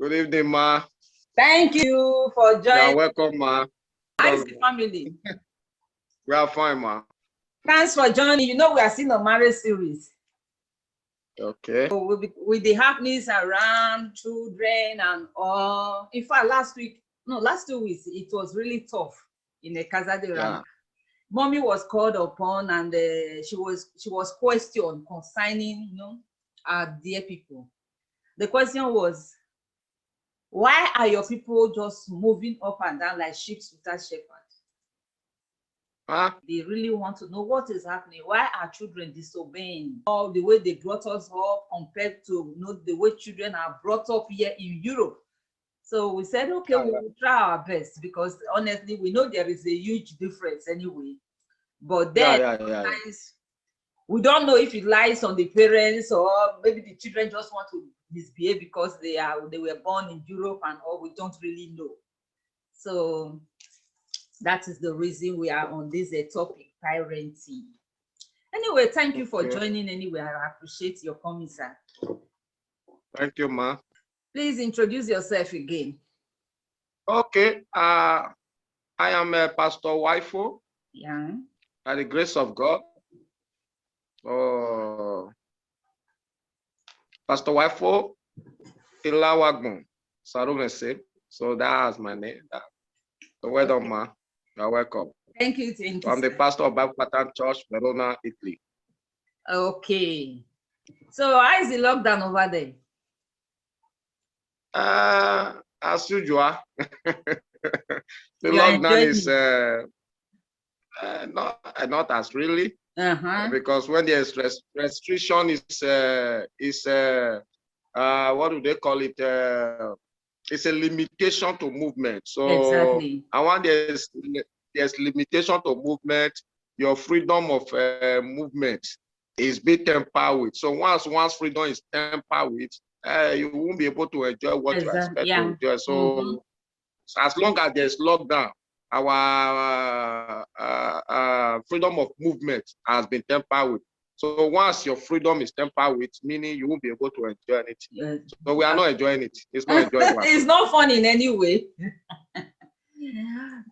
Good evening, ma. Thank you for joining. You're welcome, ma. How's the family? We are fine, ma. Thanks for joining. You know, we are still on marriage series. Okay. So with the happenings around children and all. In fact, last 2 weeks, it was really tough in the Casa de Rama. Yeah. Mommy was called upon and she was questioned concerning, our dear people. The question was, why are your people just moving up and down like sheep without shepherd? They really want to know what is happening. Why are children disobeying? All the way they brought us up compared to the way children are brought up here in Europe. So we said, okay, we will try our best because honestly, we know there is a huge difference anyway. But then sometimes we don't know if it lies on the parents or maybe the children just want to misbehave because they were born in Europe and all. We don't really know. So that is the reason we are on this topic, parenting. Anyway, thank you for joining anyway. I appreciate your coming, sir. Thank you, ma. Please introduce yourself again. Okay. I am Pastor Waifo. Yeah. By the grace of God. Pastor Waifo Ilawagbon Sarumese. So that's my name. So well done, ma. You're welcome. Thank you. Thank you. I'm the pastor of Bible Pattern Church, Verona, Italy. Okay. So how is the lockdown over there? As usual. The lockdown is not as really. Because when there's restriction is what do they call it? It's a limitation to movement. So exactly. And when there's limitation to movement, your freedom of movement is being tampered with. So once freedom is tampered with, you won't be able to enjoy what you expect to enjoy. So as long as there's lockdown, our freedom of movement has been tampered with. So once your freedom is tampered with, meaning you won't be able to enjoy anything. So we are not enjoying it. It's not enjoyable. It's not fun in any way.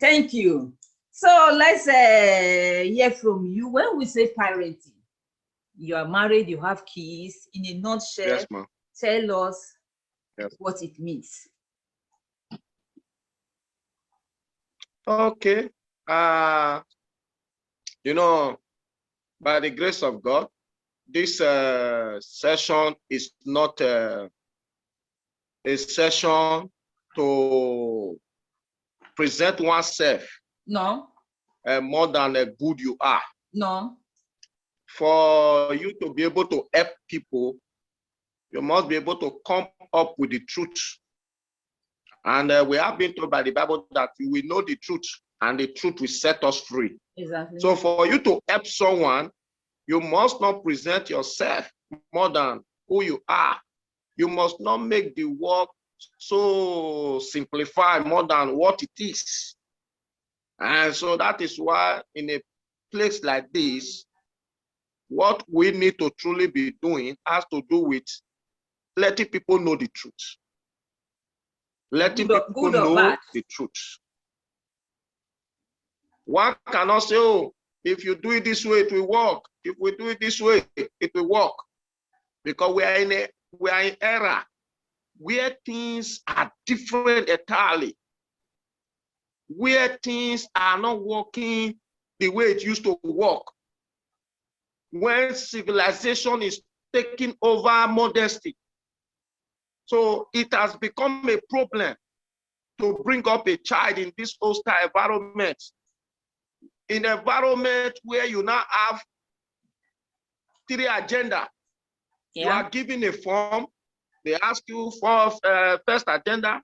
Thank you. So let's hear from you. When we say parenting, you are married, you have kids. In a nutshell, yes, ma'am. Tell us what it means. Okay. By the grace of God, this session is not a session to present oneself. No. More than a good you are. No. For you to be able to help people, you must be able to come up with the truth. And we have been told by the Bible that we will know the truth and the truth will set us free. Exactly. So for you to help someone, you must not present yourself more than who you are. You must not make the work so simplified more than what it is. And so that is why in a place like this, what we need to truly be doing has to do with letting people know the truth. Letting people know the truth. One cannot say, oh, if you do it this way, it will work. If we do it this way, it will work. Because we are in era where things are different entirely. Where things are not working the way it used to work. When civilization is taking over modesty. So it has become a problem to bring up a child in this hostile environment. In an environment where you now have 3 agendas. You are given a form, they ask you for first agenda,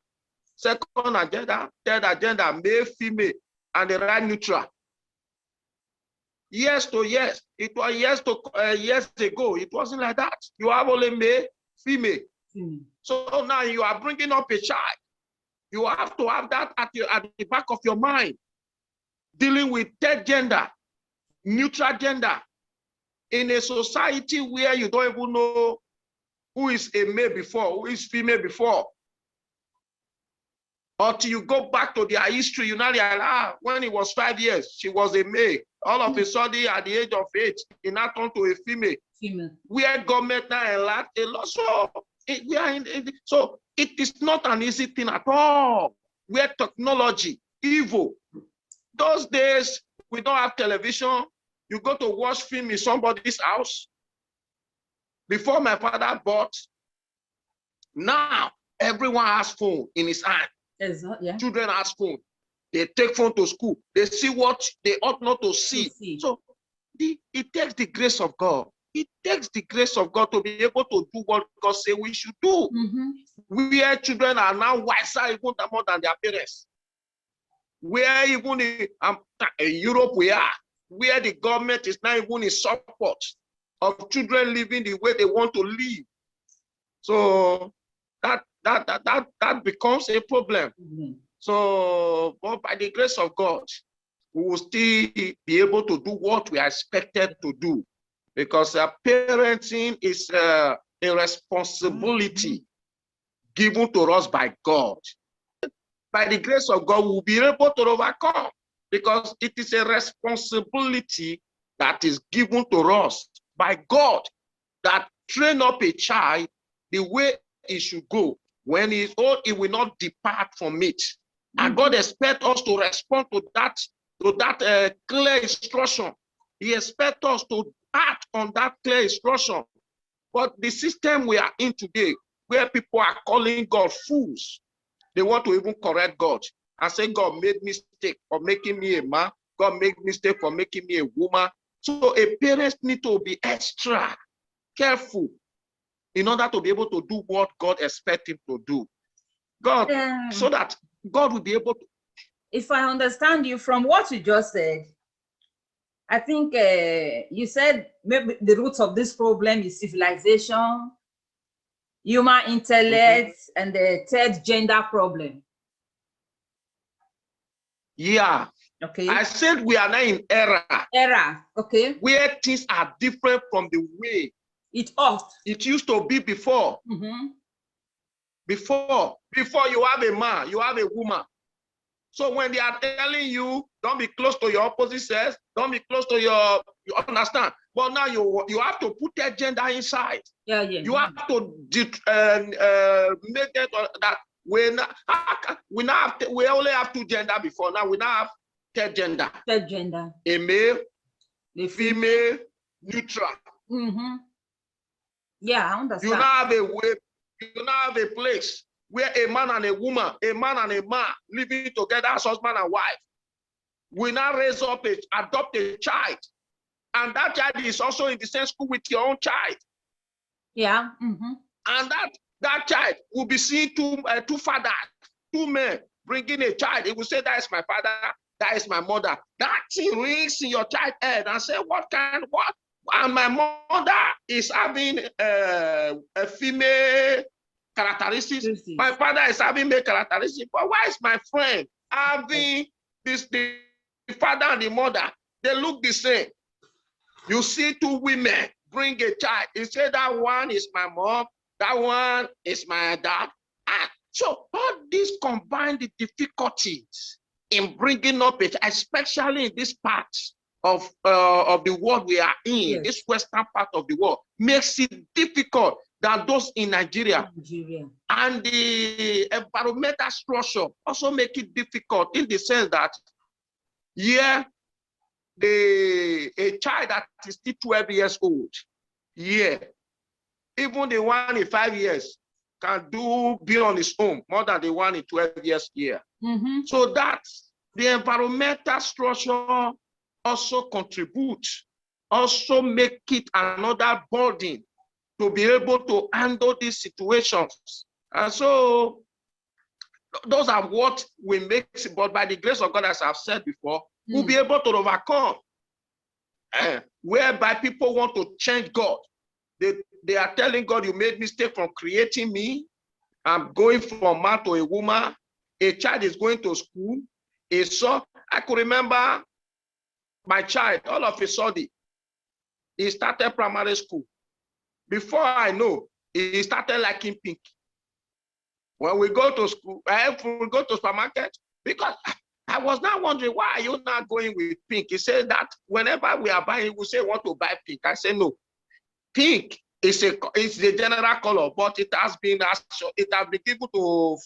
second agenda, third agenda, male, female, and the right neutral. Yes to yes. It was years ago. It wasn't like that. You have only male, female. So now you are bringing up a child. You have to have that at the back of your mind. Dealing with third gender, neutral gender, in a society where you don't even know who is a male before, who is female before. Until you go back to their history, you now realize, when he was 5 years, she was a male. All of a sudden, at the age of 8, he now turned to a female. Where government now enlarged a lot. So so it is not an easy thing at all. Where technology, evil. Those days, we don't have television. You go to watch film in somebody's house. Before my father bought, now everyone has phone in his hand. Yeah. Children have phone. They take phone to school. They see what they ought not to see. So it takes the grace of God. It takes the grace of God to be able to do what God says we should do. Where children are now wiser even more than their parents. Where even in Europe we are, where the government is now even in support of children living the way they want to live. So that becomes a problem. So, but by the grace of God, we will still be able to do what we are expected to do, because parenting is a responsibility given to us by God. By the grace of God, we will be able to overcome, because it is a responsibility that is given to us by God, that train up a child the way he should go. When he is old, he will not depart from it. And God expects us to respond to that clear instruction. He expects us to act on that clear instruction. But the system we are in today, where people are calling God fools, they want to even correct God and say, God made mistake for making me a man. God made mistake for making me a woman. So a parent need to be extra careful in order to be able to do what God expects him to do. God, so that God will be able to. If I understand you from what you just said, I think you said maybe the root of this problem is civilization, human intellect, and the third gender problem. Yeah. Okay. I said we are now in era. Okay. Where things are different from the way it used to be before. Before you have a man, you have a woman. So when they are telling you, don't be close to your opposite sex, don't be close to you understand. But now you have to put that gender inside. Yeah. You have to make that we only have two gender before. Now we now have third gender. Third gender. A male, a female, neutral. Yeah, I understand. You now have a way. You now have a place where a man and a woman, a man and a man living together as husband and wife. We now adopt a child. And that child is also in the same school with your own child. Yeah. And that child will be seeing two fathers, two men bringing a child. He will say, that is my father, that is my mother. That thing rings in your child's head and say, what? And my mother is having a female characteristics. My father is having male characteristics. But why is my friend having the father and the mother? They look the same. You see two women bring a child. You say that one is my mom, that one is my dad. So all these combine the difficulties in bringing up a child, especially in this part of the world we are in, this western part of the world, makes it difficult than those in Nigeria. And the environmental structure also make it difficult in the sense that a child that is still 12 years old, even the one in 5 years can be on his own more than the one in 12 years here. So that the environmental structure also contributes, also make it another burden to be able to handle these situations. And so those are what we make, but by the grace of God, as I've said before, we'll be able to overcome. Whereby people want to change God. They are telling God, you made mistake from creating me. I'm going from man to a woman. A child is going to school. I could remember my child, all of a sudden, he started primary school. Before I know, he started liking pink. When we go to school, if we go to supermarket, because I was now wondering, why are you not going with pink? He said that whenever we are buying, we say want to buy pink. I say no. Pink is the general color, but it has been given to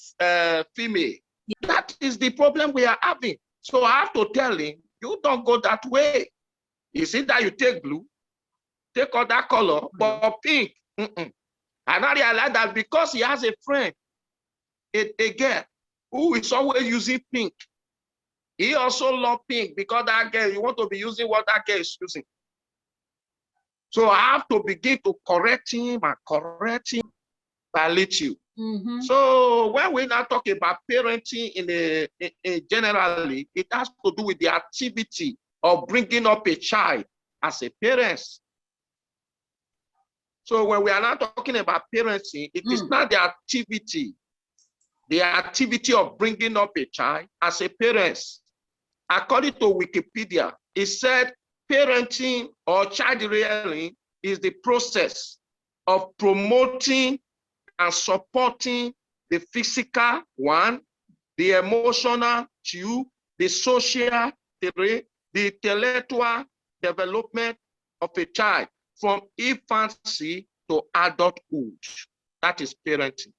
female. That is the problem we are having. So I have to tell him, you don't go that way. You see that you take blue, take other color, but pink. And I realized that because he has a friend, a girl who is always using pink. He also loves pink because that girl, you want to be using what that girl is using. So I have to begin to correct him and correct him by little. So when we now talk about parenting in generally, it has to do with the activity of bringing up a child as a parent. So when we are now talking about parenting, it is not the activity of bringing up a child as a parent. According to Wikipedia, it said parenting or child rearing is the process of promoting and supporting the physical, 1, the emotional, 2, the social, 3, the intellectual development of a child from infancy to adulthood. That is parenting.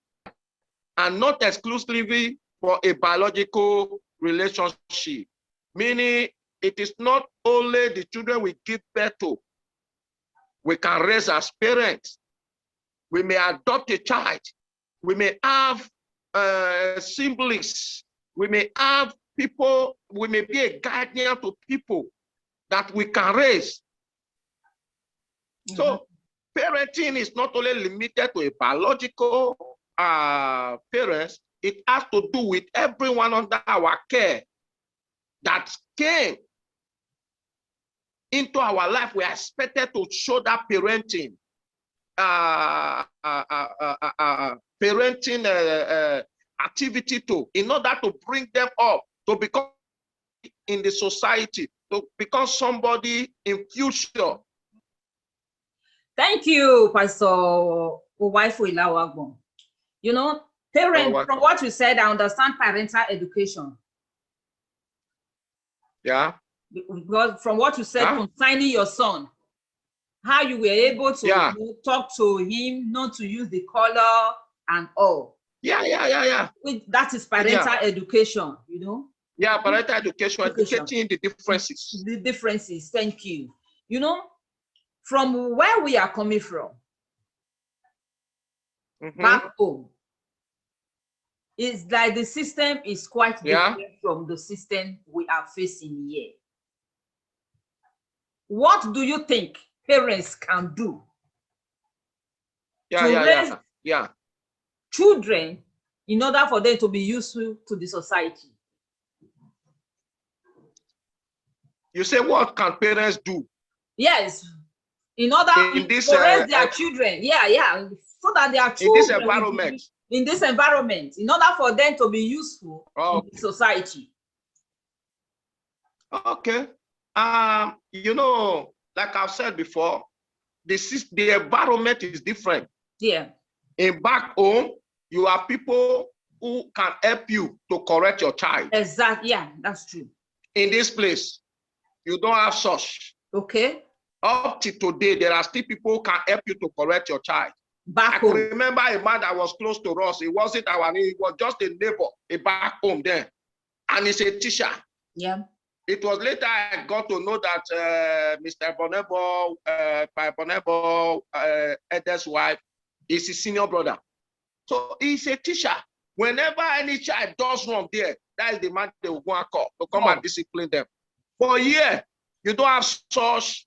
And not exclusively for a biological relationship, meaning it is not only the children we give birth to, we can raise as parents. We may adopt a child. We may have siblings. We may have people, we may be a guardian to people that we can raise. So parenting is not only limited to a biological parents, it has to do with everyone under our care that came into our life. We are expected to show that parenting, activity to, in order to bring them up to become in the society, to become somebody in future. Thank you, Pastor Owaifu Ilawagbon. You know, parents, from what you said, I understand parental education. Yeah. Because from what you said concerning your son, how you were able to talk to him, not to use the color and all. Yeah. That is parental education, you know? Yeah, parental education, educating the differences. The differences, thank you. You know, from where we are coming from, back home, it's like the system is quite different from the system we are facing here. What do you think parents can do to raise children in order for them to be useful to the society? You say, what can parents do? Yes, in order to raise their children, so that their children in this environment, in order for them to be useful in the society. Okay. You know, like I've said before, the environment is different. Yeah. In back home, you have people who can help you to correct your child. Exactly. Yeah, that's true. In this place, you don't have such. Okay. Up to today, there are still people who can help you to correct your child. Back home. I can remember a man that was close to us. It wasn't our name, it was just a neighbor, a back home then. And he's a teacher. Yeah. It was later I got to know that Mr. Bonebo, Eda's wife, is his senior brother. So he's a teacher. Whenever any child does wrong there, that is the man they will go and call to come and discipline them. But yeah, you don't have such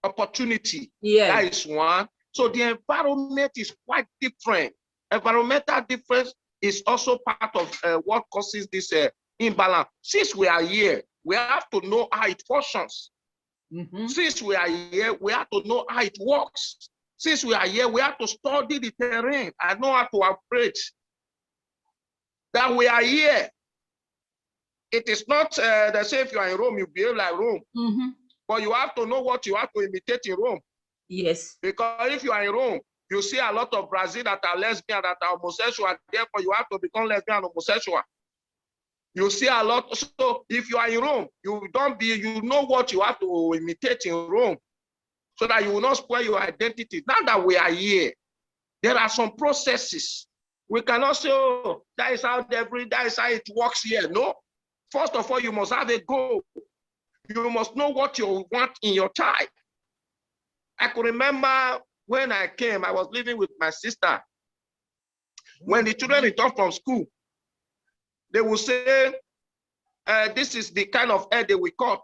opportunity. Yeah. That is one. So the environment is quite different. Environmental difference is also part of what causes this imbalance. Since we are here, we have to know how it functions. Since we are here, we have to know how it works. Since we are here, we have to study the terrain and know how to operate. That we are here. It is not, they say if you are in Rome, you behave like Rome. But you have to know what you have to imitate in Rome. Yes. Because if you are in Rome, You see a lot of Brazil that are lesbian, that are homosexual, therefore you have to become lesbian and homosexual. You see a lot. So if you are in Rome, you know what you have to imitate in Rome so that you will not spoil your identity. Now that we are here, there are some processes. We cannot say, oh, that is how it works here. No. First of all, you must have a goal. You must know what you want in your child. I could remember when I came, I was living with my sister. When the children return from school, they will say, this is the kind of hair they will cut,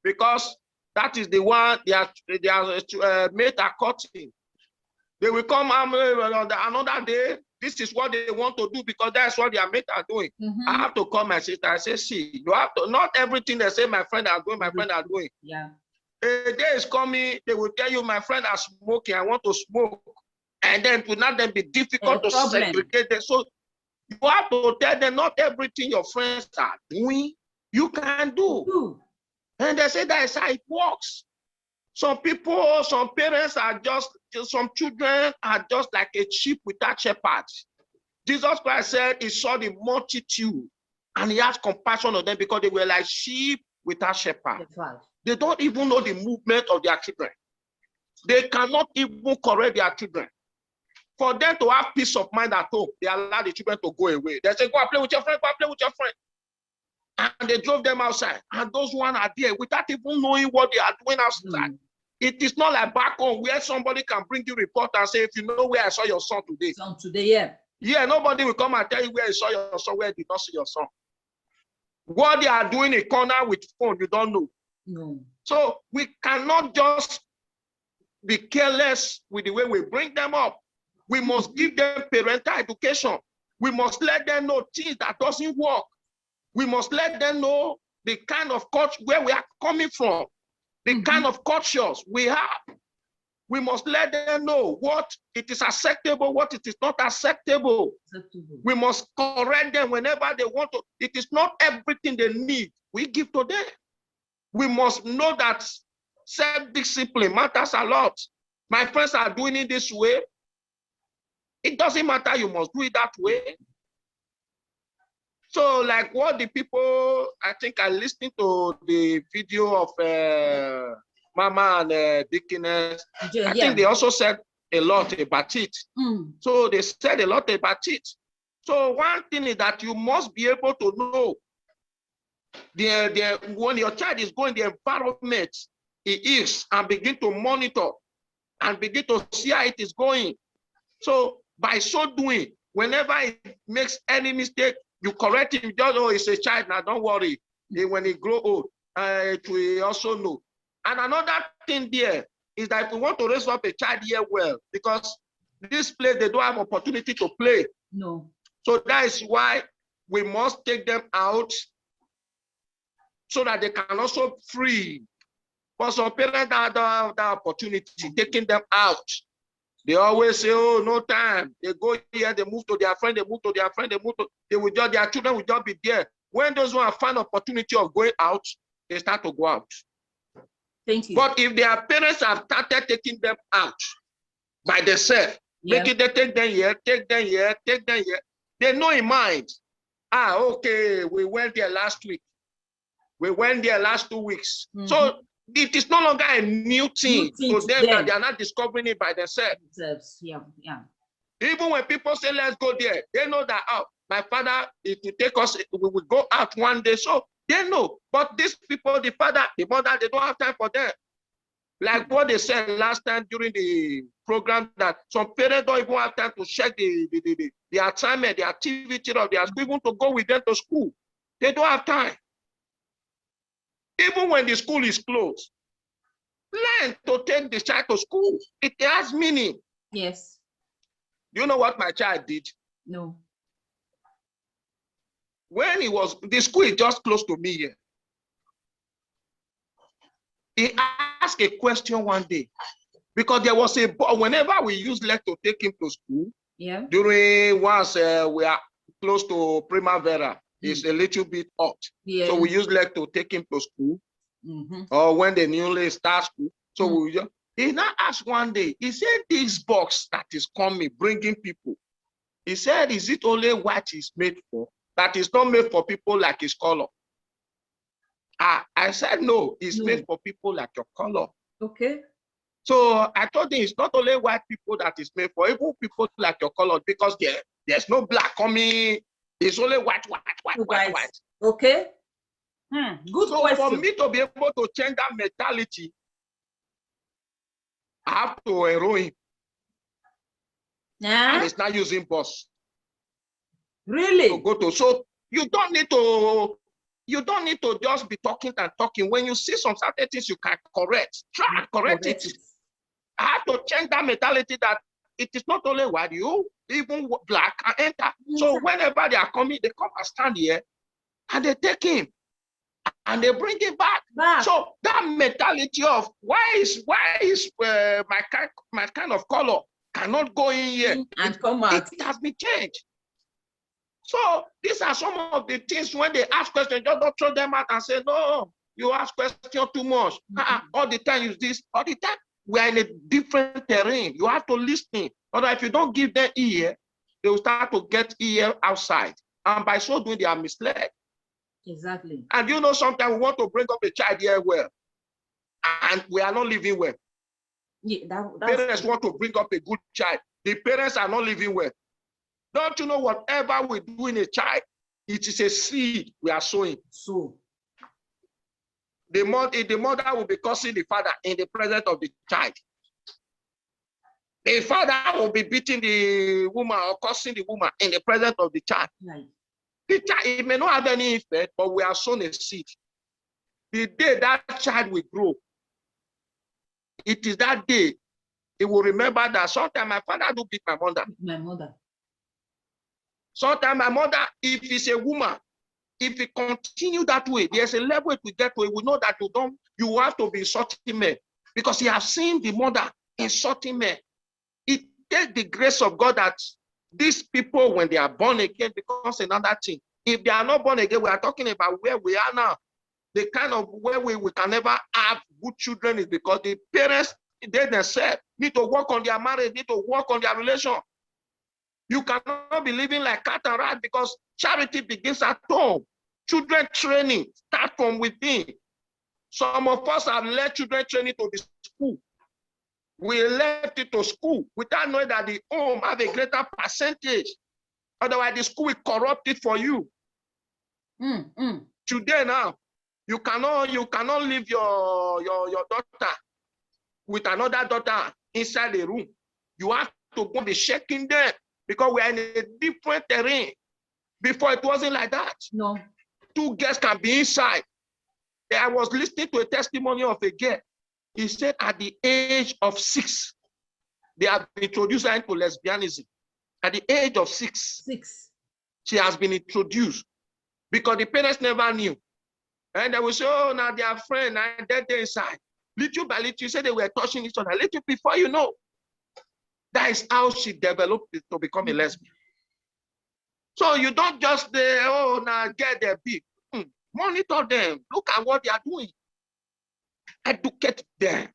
because that is the one their mates are cutting. They will come on another day. This is what they want to do because that's what their mates are doing. I have to call my sister. I say, see, you have to, not everything they say my friend are doing, my friend are doing. Yeah. A day is coming, they will tell you, my friend are smoking, I want to smoke. And then it will not then be difficult to segregate them. So you have to tell them not everything your friends are doing, you can do. And they say that is how it works. Some people, some parents are some children are just like a sheep without shepherd. Jesus Christ said he saw the multitude and he has compassion on them because they were like sheep without shepherd. They don't even know the movement of their children. They cannot even correct their children. For them to have peace of mind at home, they allow the children to go away. They say, go and play with your friend, go and play with your friend. And they drove them outside. And those ones are there without even knowing what they are doing outside. It is not like back home where somebody can bring you report and say, if you know where I saw your son today. Yeah. Yeah, nobody will come and tell you where you saw your son, where you did not see your son. What they are doing in a corner with phone, you don't know. No. So we cannot just be careless with the way we bring them up. We must give them parental education. We must let them know things that doesn't work. We must let them know the kind of culture where we are coming from, the kind of cultures we have. We must let them know what it is acceptable, what it is not acceptable. We must correct them whenever they want to. It is not everything they need we give to them. We must know that self-discipline matters a lot. My friends are doing it this way. It doesn't matter, you must do it that way. So like what the people, I think I listened to the video of Mama and Dickiness. I think they also said a lot about it. So they said a lot about it. So one thing is that you must be able to know when your child is going, the environment it is, and begin to monitor and begin to see how it is going. So by so doing, whenever it makes any mistake, you correct him. Just, oh, it's a child now, don't worry. When he grow old, it will also know. And another thing there is that if we want to raise up a child here well, because this place, they don't have opportunity to play. No. So that is why we must take them out so that they can also free. For some parents that don't have that opportunity, taking them out. They always say, oh, no time. They go here, they move to their friend, they move to their friend, they will just, their children will just be there. When those ones find opportunity of going out, they start to go out. Thank you. But if their parents have started taking them out by themselves, making them take them here, take them here, take them here, they know in mind, okay, we went there last week. We went there last 2 weeks. So it is no longer a new thing to them that they are not discovering it by themselves. Yeah. Even when people say, let's go there, they know that, oh, my father, it will take us, we will go out one day. So they know. But these people, the father, the mother, they don't have time for them. Like what they said last time during the program, that some parents don't even have time to check the assignment, the activity of their school, even to go with them to school. They don't have time. Even when the school is closed, learn to take the child to school. It has meaning. Yes. Do you know what my child did? No. When the school is just close to me here. He asked a question one day because there was a boy, whenever we use leg to take him to school, during once we are close to Primavera, it's a little bit hot. So we use leg to take him to school, or when they newly start school. So He now asked one day, he said, this box that is coming, bringing people, he said, is it only white is made for? That is not made for people like his color. I said, no, it's made for people like your color. Okay. So I told him it's not only white people that is made for, even people like your color, because there's no black coming. It's only white. Okay. Good so question. For me to be able to change that mentality, I have to enroll him. Yeah. And it's not using bus. Really? To go to. So you don't need to just be talking and talking. When you see some certain things you can correct, try and correct it. I have to change that mentality that it is not only white, you even black can enter. Yes. So whenever they are coming, they come and stand here and they take him and they bring him back. So that mentality of why is my kind of color cannot go in here and come out. It has been changed. So these are some of the things when they ask questions, just don't throw them out and say, no, you ask questions too much. All the time use this, all the time. We are in a different terrain. You have to listen. Otherwise, if you don't give them ear, they will start to get ear outside. And by so doing, they are misled. Exactly. And you know, sometimes we want to bring up a child here well, and we are not living well. Yeah, parents want to bring up a good child. The parents are not living well. Don't you know whatever we do in a child, it is a seed we are sowing. So the mother will be cursing the father in the presence of the child. The father will be beating the woman or cursing the woman in the presence of the child. Right. The child, it may not have any effect, but we are sown a seed. The day that child will grow, it is that day he will remember that sometimes my father do beat my mother. My mother. Sometimes my mother, if it's a woman, if it continue that way, there's a level it will get to. We know that you have to be insulting men because he has seen the mother insulting men. It takes the grace of God that these people, when they are born again, becomes another thing. If they are not born again, we are talking about where we are now. The kind of where we can never have good children is because the parents, they themselves need to work on their marriage, need to work on their relation. You cannot be living like cat and rat because charity begins at home. Children training start from within. Some of us have led children training to the school. We left it to school without knowing that the home have a greater percentage. Otherwise, the school will corrupt it for you. Today now, you cannot leave your daughter with another daughter inside the room. You have to go and be checking them because we are in a different terrain. Before it wasn't like that. No. Two girls can be inside. I was listening to a testimony of a girl. He said at the age of 6, they have introduced her into lesbianism. At the age of 6, she has been introduced because the parents never knew. And they will say, oh, now they are friends, and they're inside. Little by little, you said they were touching each other. Little before you know, that is how she developed to become a lesbian. So you don't just say, oh, now get their big. Monitor them. Look at what they are doing. Educate them.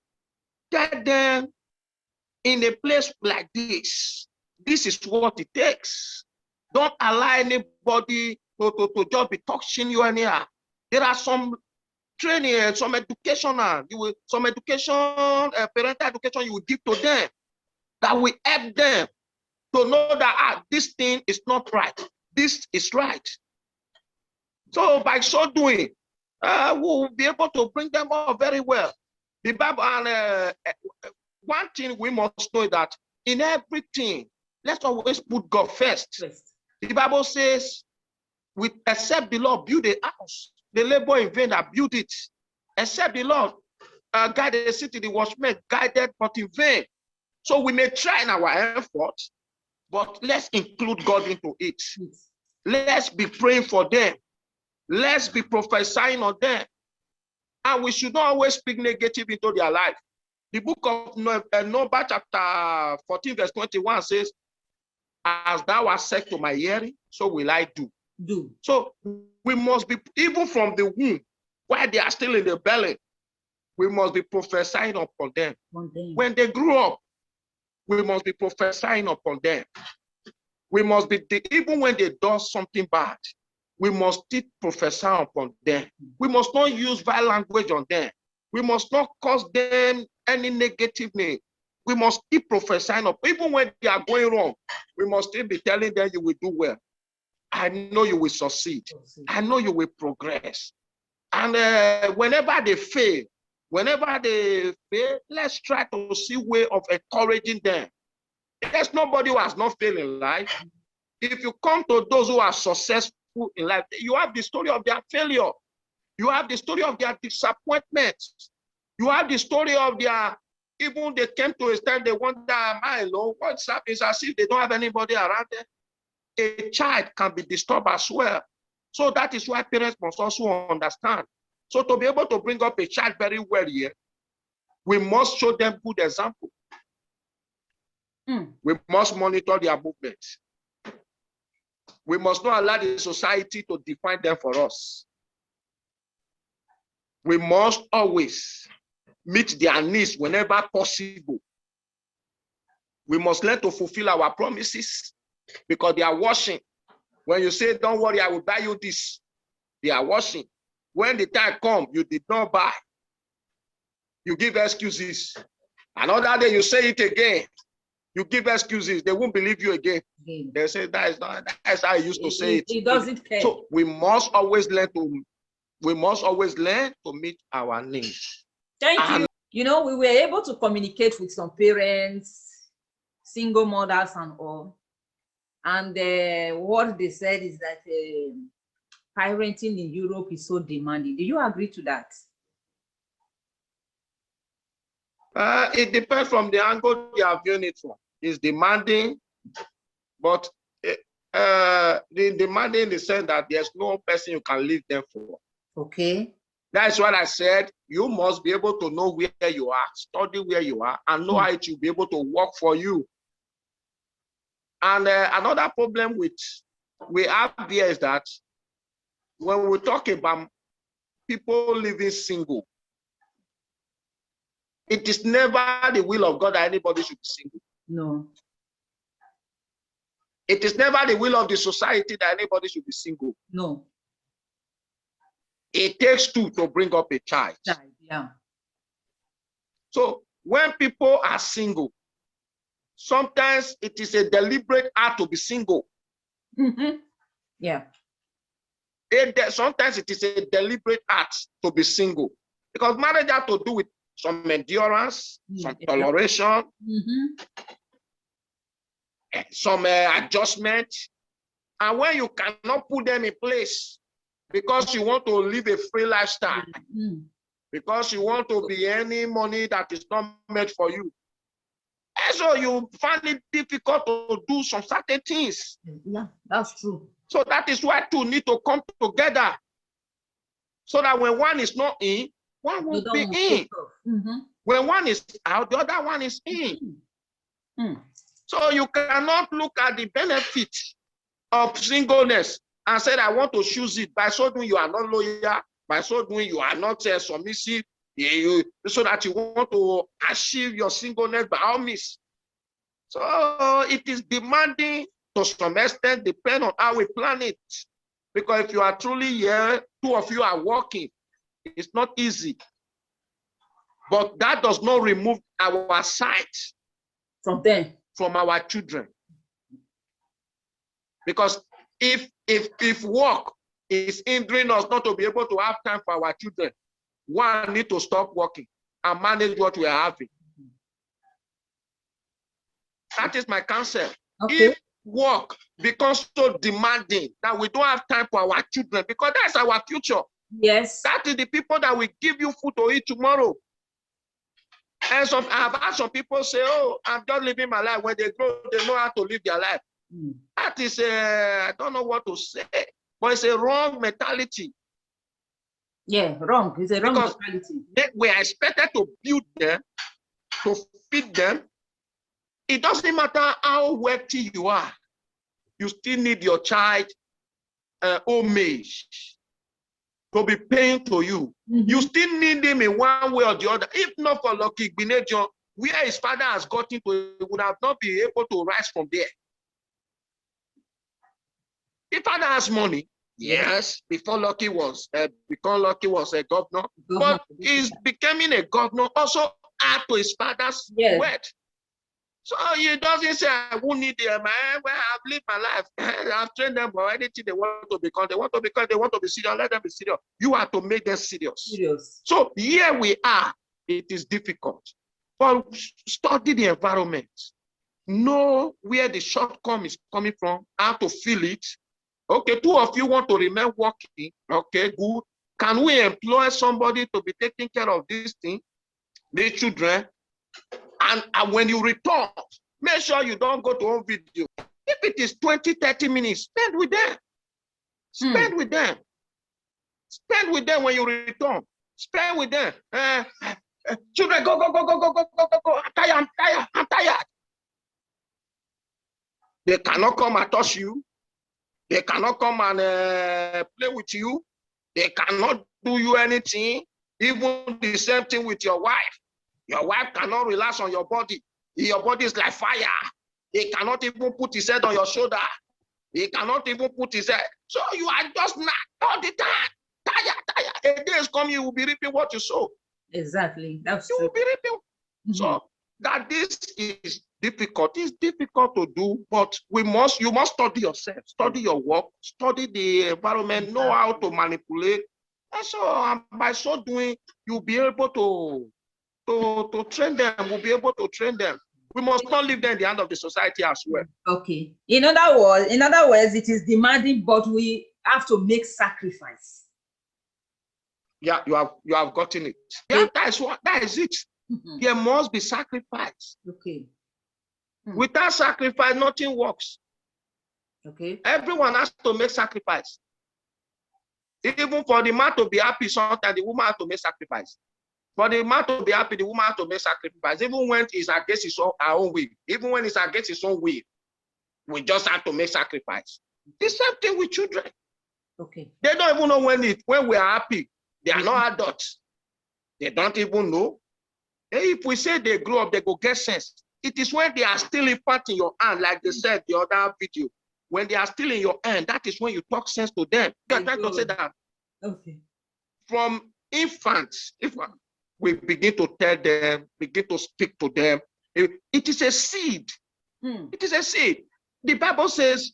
Get them in a place like this. This is what it takes. Don't allow anybody to just be touching you anyhow. There are some training, some educational, some education, parental education you will give to them that will help them to know that this thing is not right. This is right. So by so doing, we'll be able to bring them up very well. The Bible, and one thing we must know that in everything, let's always put God first. The Bible says, except the Lord build a house, the labor in vain that build it. Except the Lord guide the city, the watchmen guided but in vain. So we may try in our effort, but let's include God into it. Let's be praying for them. Let's be prophesying on them. And we should not always speak negative into their life. The book of Numbers chapter 14 verse 21 says, as thou hast said to my hearing, so will I do. So we must be, even from the womb, while they are still in the belly, We must be prophesying upon them. When they grew up, we must be prophesying upon them. We must be, even when they do something bad, we must still prophesy upon them. We must not use vile language on them. We must not cause them any negative name. We must keep prophesying up. Even when they are going wrong, we must still be telling them you will do well. I know you will succeed. I know you will progress. And whenever they fail, let's try to see way of encouraging them. There's nobody who has not failed in life. If you come to those who are successful in life, you have the story of their failure. You have the story of their disappointment. You have the story of their, even they came to a time they wonder, am I alone? What's up? It's as if they don't have anybody around them. A child can be disturbed as well. So that is why parents must also understand. So to be able to bring up a child very well here, we must show them good example. We must monitor their movements. We must not allow the society to define them for us. We must always meet their needs whenever possible. We must learn to fulfill our promises because they are watching. When you say, don't worry, I will buy you this, they are watching. When the time comes, you did not buy. You give excuses. Another day, you say it again. You give excuses. They won't believe you again. They say, that's how I used to say it. It doesn't care. So we must always learn to meet our needs. Thank you. You know, we were able to communicate with some parents, single mothers and all. And what they said is that parenting in Europe is so demanding. Do you agree to that? It depends from the angle they are viewing it from. It's demanding, but the demanding in the sense that there's no person you can leave them for. Okay. That's what I said. You must be able to know where you are, study where you are, and know how it will be able to work for you. And another problem we have here is that when we talk about people living single, it is never the will of God that anybody should be single. No. It is never the will of the society that anybody should be single. No. It takes two to bring up a child. Yeah. So when people are single, sometimes it is a deliberate act to be single. Yeah. Sometimes it is a deliberate act to be single. Because marriage has to do with some endurance, some toleration, some adjustment. And when you cannot put them in place because you want to live a free lifestyle, because you want to be earning money that is not meant for you, and so you find it difficult to do some certain things. Yeah, that's true. So that is why two need to come together so that when one is not in, one will be in. When one is out, the other one is in. So you cannot look at the benefit of singleness and say, I want to choose it. By so doing, you are not loyal. By so doing, you are not submissive. So that you want to achieve your singleness by all means. So it is demanding to some extent, depend on how we plan it. Because if you are truly here, two of you are working, it's not easy. But that does not remove our sight from them, from our children. Because if work is hindering us not to be able to have time for our children, one need to stop working and manage what we are having. That is my concept. Okay. If work becomes so demanding that we don't have time for our children, because that's our future. Yes. That is the people that will give you food to eat tomorrow. And I've had some people say, oh, I'm just living my life. When they grow, they know how to live their life. That is I don't know what to say, but it's a wrong mentality. Yeah, wrong. It's a wrong mentality. We are expected to build them, to feed them. It doesn't matter how wealthy you are. You still need your child homage. to be paying to you. You still need him in one way or the other. If not for Lucky Igbinejo, where his father has gotten to, he would have not been able to rise from there. The father has money, yes, before Lucky was a governor, but he's becoming a governor also add to his father's wealth. So he doesn't say, I won't need them. Well, I've lived my life. I've trained them for anything they want to become. They want to be serious. Let them be serious. You have to make them serious. So here we are. It is difficult. But study the environment. Know where the shortcoming is coming from, how to feel it. Okay, two of you want to remain working. Okay, good. Can we employ somebody to be taking care of this thing, the children? And when you return, make sure you don't go to home video. If it is 20, 30 minutes, spend with them. Spend with them. Spend with them when you return. Spend with them. Children, go. I'm tired. They cannot come and touch you. They cannot come and play with you. They cannot do you anything. Even the same thing with your wife. Your wife cannot relax on your body. Your body is like fire. He cannot even put his head on your shoulder. He cannot even put his head. So you are just not all the time. Tired. A day is coming, you will be reaping what you sow. Exactly. That's you true. will be reaping. So that this is difficult. It's difficult to do, but you must study yourself, study your work, study the environment, know how to manipulate. And so by so doing, you'll be able to train them. We'll be able to train them. We must not leave them in the hand of the society as well. Okay. In other words, it is demanding, but we have to make sacrifice. Yeah, you have gotten it. Yeah, that is it. There must be sacrifice. Okay. Without sacrifice, nothing works. Okay. Everyone has to make sacrifice. Even for the man to be happy, sometimes the woman has to make sacrifice. For the man to be happy, the woman has to make sacrifice. Even when it's against our own will. Even when it's against his own will, we just have to make sacrifice. The same thing with children. Okay. They don't even know when we are happy. They are not adults. They don't even know. If we say they grow up, they go get sense. It is when they are still infant in your hand, like they said the other video. When they are still in your hand, that is when you talk sense to them. You are trying to say that. Okay. From infants, if we begin to tell them, begin to speak to them, it is a seed. It is a seed. The Bible says,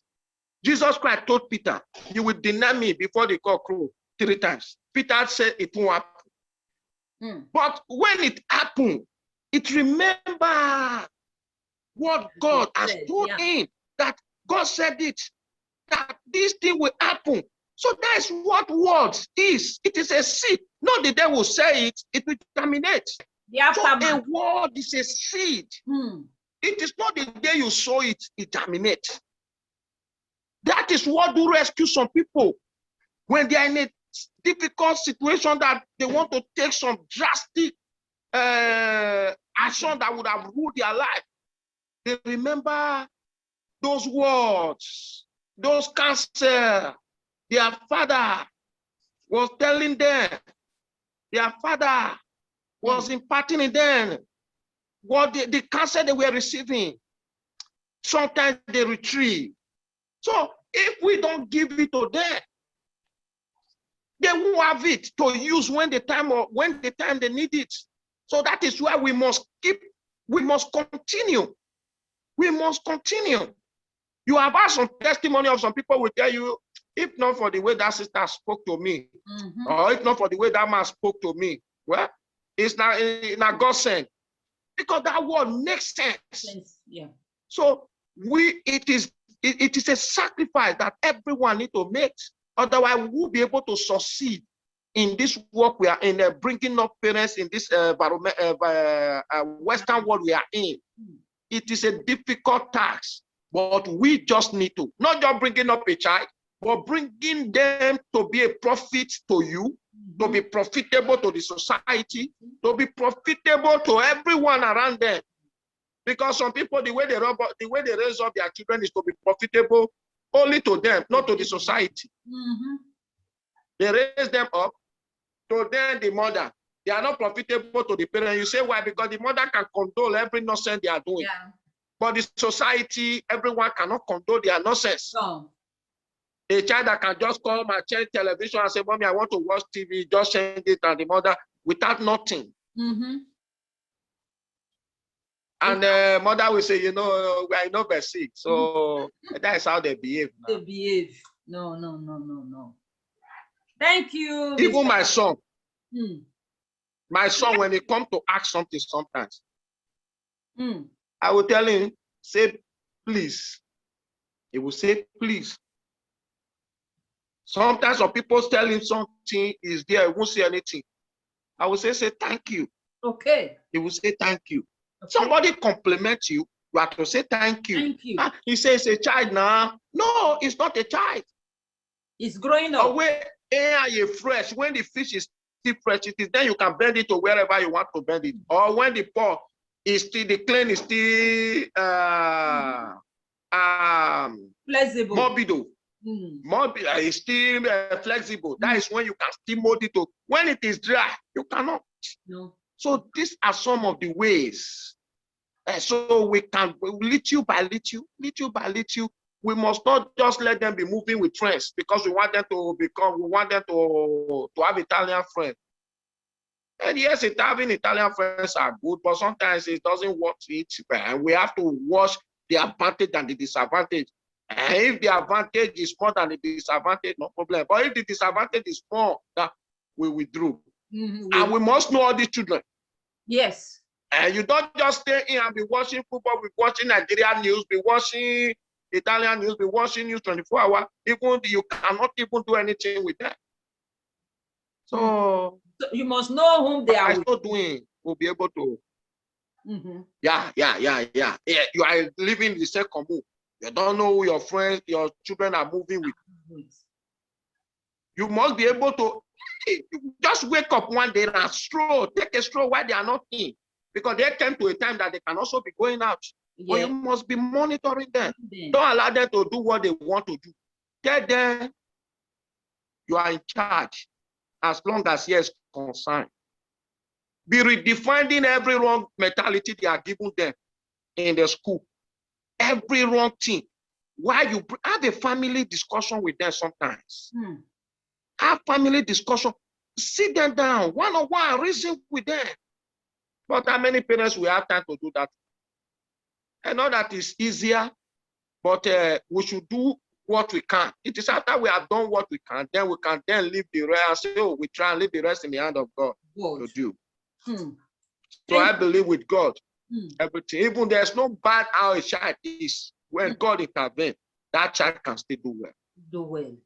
Jesus Christ told Peter, you will deny me before the cock crow 3 times. Peter said it won't happen. But when it happened, it remember what God has told him, that God said it, that this thing will happen. So that's what words is. It is a seed. Not the devil say it, it will germinate. So a word is a seed. It is not the day you sow it, it germinates. That is what do rescue some people when they are in a difficult situation that they want to take some drastic action that would have ruled their life. They remember those words, those counsel their father was telling them, their father was imparting in them what the counsel they were receiving. Sometimes they retrieve. So if we don't give it to them, they won't have it to use when the time they need it. So that is why we must continue. We must continue. You have had some testimony of some people will tell you, if not for the way that sister spoke to me, or if not for the way that man spoke to me, well, it's not God sent. Because that word makes sense. Yeah. So it is a sacrifice that everyone needs to make. Otherwise, we will be able to succeed in this work we are in, bringing up parents in this Western world we are in. It is a difficult task, but we just need to, not just bringing up a child, but bringing them to be a profit to you, to be profitable to the society, to be profitable to everyone around them. Because some people, the way they raise up their children is to be profitable only to them, not to the society. They raise them up. So then the mother, they are not profitable to the parent. You say why? Because the mother can condole every nonsense they are doing. Yeah. But the society, everyone cannot condole their nonsense. No. A child that can just come and change television and say, Mommy, I want to watch TV, just change it, and the mother without nothing. Mm-hmm. And the mother will say, you know, we are not basic. So that is how they behave. Now. They behave. No, no, no, no, no. Thank you. Even Mr. my son. My son, Yeah. when he comes to ask something sometimes, I will tell him, say, please. He will say, please. Sometimes when people tell him something is there, he won't say anything. I will say thank you. Okay. He will say thank you. Okay. Somebody compliments you, you have to say thank you. Thank you. He says a child now. No, it's not a child. It's growing up. When you fresh, when the fish is still fresh, it is then you can bend it to wherever you want to bend it. Or when the pot is still, the clay is still Flexible. morbido. It's still flexible. That is when you can still mold it to. When it is dry, you cannot. No. So these are some of the ways. So we can little by little. We must not just let them be moving with friends because we want them to have Italian friends. And yes, having Italian friends are good, but sometimes it doesn't work it. And we have to watch the advantage and the disadvantage. And if the advantage is more than the disadvantage, no problem. But if the disadvantage is more, that we withdraw. And we must know all these children. Yes. And you don't just stay in and be watching football, be watching Nigerian news, be watching Italian news, be watching news 24 hours. Even you cannot even do anything with that. So you must know whom they are. Still doing, we'll be able to. Yeah. You are living in the same commune. You don't know who your friends, your children are moving with. You must be able to just wake up one day and stroll, take a stroll while they are not in. Because they came to a time that they can also be going out. Yeah. But you must be monitoring them. Don't allow them to do what they want to do. Tell them you are in charge as long as he is concerned. Be redefining every wrong mentality they are giving them in the school. Every wrong thing. Why you have a family discussion with them sometimes. Have family discussion. Sit them down, one-on-one, reason with them. But how many parents will have time to do that? I know that is easier, but we should do what we can. It is after we have done what we can, then we can then leave the rest. So we try and leave the rest in the hand of God to do. So I believe with God, everything, even there's no bad how a child is. When God intervenes, that child can still do well. Do well.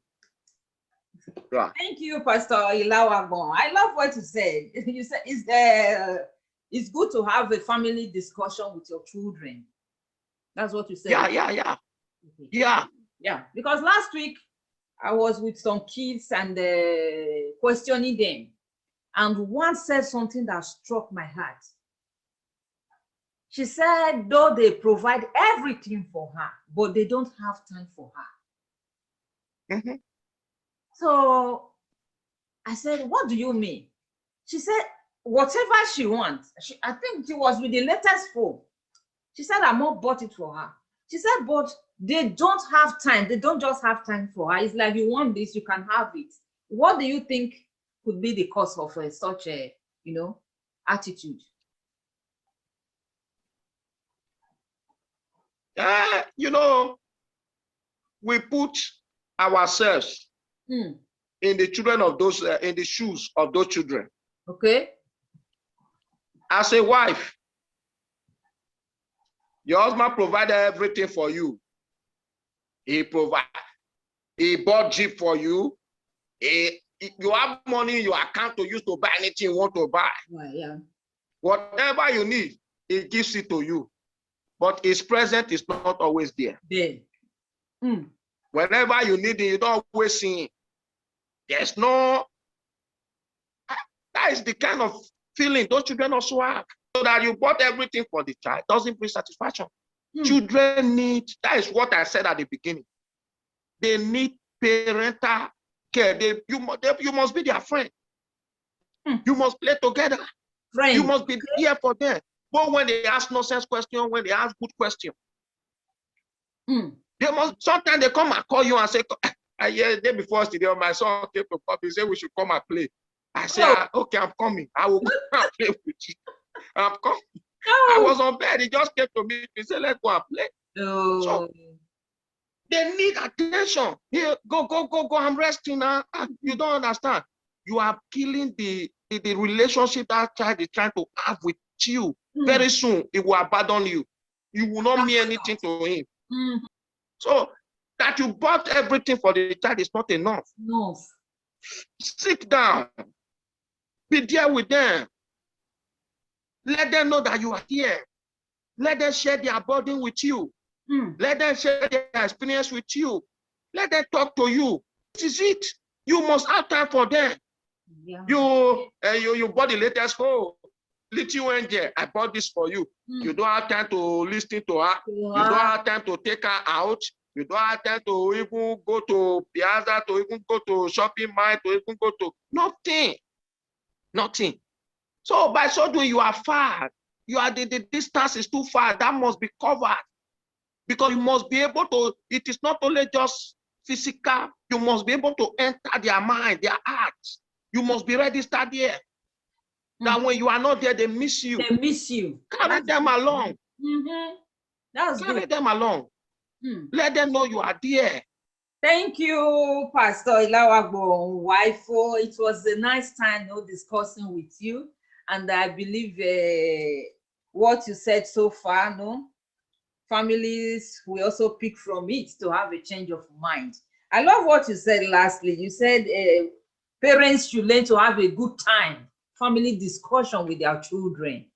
Right. Thank you, Pastor Ilawagbon. I love what you said. You said it's good to have a family discussion with your children. That's what you said. Yeah. Because last week I was with some kids and questioning them, and one said something that struck my heart. She said, though they provide everything for her, but they don't have time for her. So I said, what do you mean? She said, whatever she wants. I think she was with the latest phone. She said, I more bought it for her. She said, but they don't have time. They don't just have time for her. It's like, you want this, you can have it. What do you think could be the cause of such a, attitude? We put ourselves in the children of those, in the shoes of those children. Okay. As a wife, your husband provided everything for you. He bought Jeep for you. You have money in your account to use to buy anything you want to buy. Yeah. Whatever you need, he gives it to you. But his presence is not always there. Whenever you need it, you don't always see him. There's no, that is the kind of feeling those children also have. So that you bought everything for the child doesn't bring satisfaction. Children need, that is what I said at the beginning. They need parental care. You must be their friend. You must play together. Friend. You must be here for them. But when they ask nonsense question, when they ask good question, they must, sometimes they come and call you and say, the day before yesterday, my son came to come, he said we should come and play. I said, okay, I'm coming. I will come and play with you. I'm coming. I was on bed. He just came to me. He said, let's go and play. So they need attention. Here, go. I'm resting now. You don't understand. You are killing the relationship that child is trying to have with you. Very soon, it will abandon you. You will not mean anything to him. So that you bought everything for the child is not enough. No. Sit down. Be there with them. Let them know that you are here. Let them share their burden with you. Let them share their experience with you. Let them talk to you. This is it. You must have time for them. Yeah. You bought the latest phone. Little angel, I bought this for you. You don't have time to listen to her. You don't have time to take her out. You don't have time to even go to Piazza, to even go to shopping mall, to even go to nothing. Nothing. So by so doing, you are far. You are the distance is too far. That must be covered. Because you must be able to, it is not only just physical, you must be able to enter their mind, their hearts. You must be registered there. That when you are not there, they miss you. They miss you. Carry them along. That's Carry good. them along. Let them know you are there. Thank you, Pastor Ilawagbo Wifo. It was a nice time discussing with you. And I believe what you said so far, families will also pick from it to have a change of mind. I love what you said lastly. You said parents should learn to have a good time, family discussion with their children.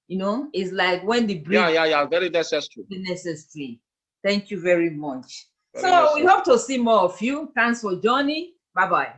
It's like when the bridge. Yeah, very necessary. Necessary. Thank you very much. So we hope to see more of you. Thanks for joining. Bye-bye.